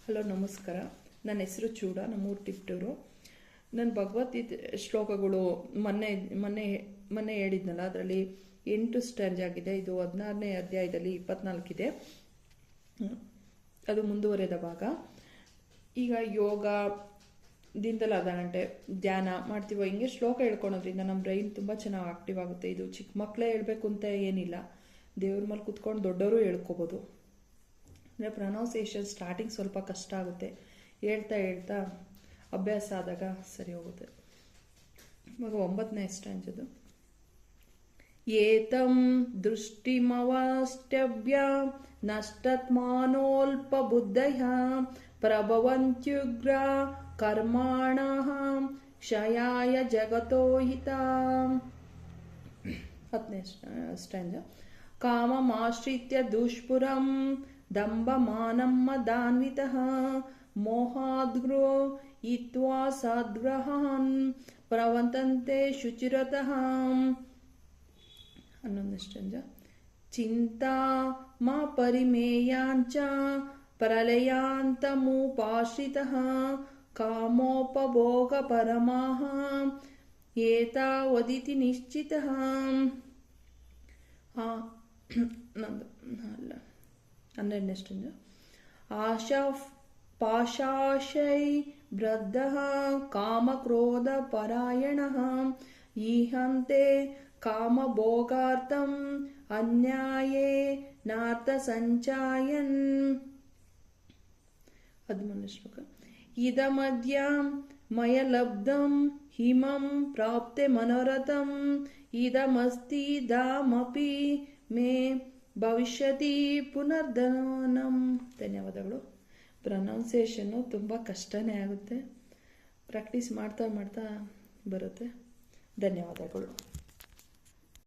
Hello ನಮಸ್ಕಾರ. ನನ್ನ ಹೆಸರು ಚೂಡ, ನಮ್ಮೂರು ಟಿಪ್ಟೂರು. ನನ್ನ ಭಗವದ್ಗೀತೆ ಶ್ಲೋಕಗಳು ಮೊನ್ನೆ ಮೊನ್ನೆ ಮೊನ್ನೆ ಹೇಳಿದ್ನಲ್ಲ, ಅದರಲ್ಲಿ 8 ಸ್ಟ್ಯಾಂಜ್ ಆಗಿದೆ. ಇದು 16ನೇ ಅಧ್ಯಾಯದಲ್ಲಿ 24 ಇದೆ. ಅದು ಮುಂದುವರೆದ ಭಾಗ. ಈಗ ಯೋಗ ದಿನದಲ್ಲಿ ಅರ್ಧ ಗಂಟೆ ಧ್ಯಾನ ಮಾಡ್ತೀವೋ, ಹಿಂಗೆ ಶ್ಲೋಕ ಹೇಳ್ಕೊಳೋದ್ರಿಂದ ನಮ್ಮ ಬ್ರೈನ್ ತುಂಬ ಚೆನ್ನಾಗಿ ಆಕ್ಟಿವ್ ಆಗುತ್ತೆ. ಇದು ಚಿಕ್ಕ ಮಕ್ಕಳೇ ಹೇಳ್ಬೇಕು ಅಂತ ಏನಿಲ್ಲ, ದೇವ್ರ ಮೇಲೆ ಕುತ್ಕೊಂಡು ದೊಡ್ಡವರು ಹೇಳ್ಕೊಬೋದು. ಅಂದರೆ ಪ್ರೊನೌನ್ಸಿಯೇಷನ್ ಸ್ಟಾರ್ಟಿಂಗ್ ಸ್ವಲ್ಪ ಕಷ್ಟ ಆಗುತ್ತೆ, ಹೇಳ್ತಾ ಹೇಳ್ತಾ ಅಭ್ಯಾಸ ಆದಾಗ ಸರಿ ಹೋಗುತ್ತೆ. ಇವಾಗ 9ನೇ ಸ್ಟ್ಯಾಂಜದು. ಏತಂ ದೃಷ್ಟಿಮವಾಷ್ಟಭ್ಯ ನಷ್ಟತ್ಮಾನೋಲ್ಪಬುದ್ಧಯ ಪ್ರಭವಂತ್ಯುಗ್ರ ಕರ್ಮಾಣಃ ಕ್ಷಯಾಯ ಜಗತೋ ಹಿತಾ. 10ನೇ ಸ್ಟ್ಯಾಂಜ. ಕಾಮಮಾಶ್ರಿತ್ಯ ದುಷ್ಪುರಂ ದಂಭಮಾನಂ ಮದಾನ್ವಿತಃ ಮೋಹಾದ್ಗ್ರೋ ಇತ್ವಾ ಸದ್ಗ್ರಹಾನ್ ಪ್ರವಂತಂತೆ ಶುಚಿರತಃ. 11ನೇ ಸ್ಟ್ಯಾಂಜ. ಚಿಂತಾ ಮಾ ಪರಿಮೇಯಾಂಚ ಪ್ರಲಯಾಂತಮುಪಾಶ್ರಿತಃ ಕಾಮೋಪಭೋಗ ಪರಮಾಃ ಏತಾವದಿತಿ ನಿಶ್ಚಿತಃ. ಅಲ್ಲ 12ನೇ ಸ್ಟ್ಯಾಂಜ. ಆಶಾ ಪಾಶಾಶೈ ಬದ್ಧಃ ಕಾಮಕ್ರೋಧ ಪರಾಯಣಃ ಈಹಂತೆ ಕಾಮಭೋಗಾರ್ಥಂ ಅನ್ಯಾಯೇ ನಾರ್ಥ ಸಂಚಾಯನ್. 13ನೇ ಶ್ಲೋಕ. ಇದಮದ್ಯ ಮಯ ಲಬ್ಧಂ ಹಿಮಂ ಪ್ರಾಪ್ತೆ ಮನೋರಥಂ ಇದಮಸ್ತಿ ದಾಮಪಿ ಮೇ ಭವಿಷ್ಯತಿ ಪುನರ್ಧನಂ. ಧನ್ಯವಾದಗಳು. ಪ್ರೊನೌನ್ಸಿಯೇಷನ್ನು ತುಂಬ ಕಷ್ಟನೇ ಆಗುತ್ತೆ, ಪ್ರಾಕ್ಟೀಸ್ ಮಾಡ್ತಾ ಮಾಡ್ತಾ ಬರುತ್ತೆ. ಧನ್ಯವಾದಗಳು.